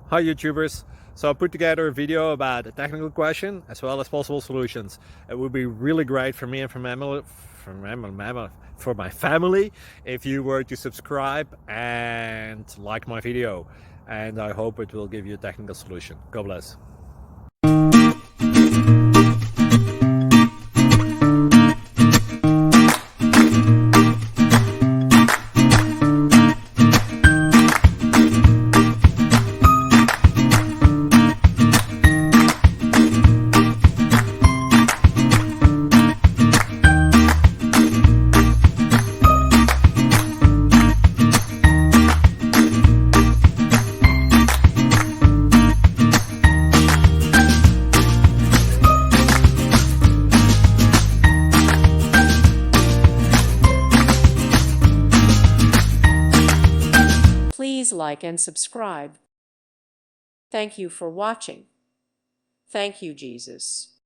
Hi YouTubers! So I put together a video about a technical question as well as possible solutions. It would be really great for me and for my family if you were to subscribe and like my video, and I hope it will give you a technical solution. God bless. Please like and subscribe. Thank you for watching. Thank you, Jesus.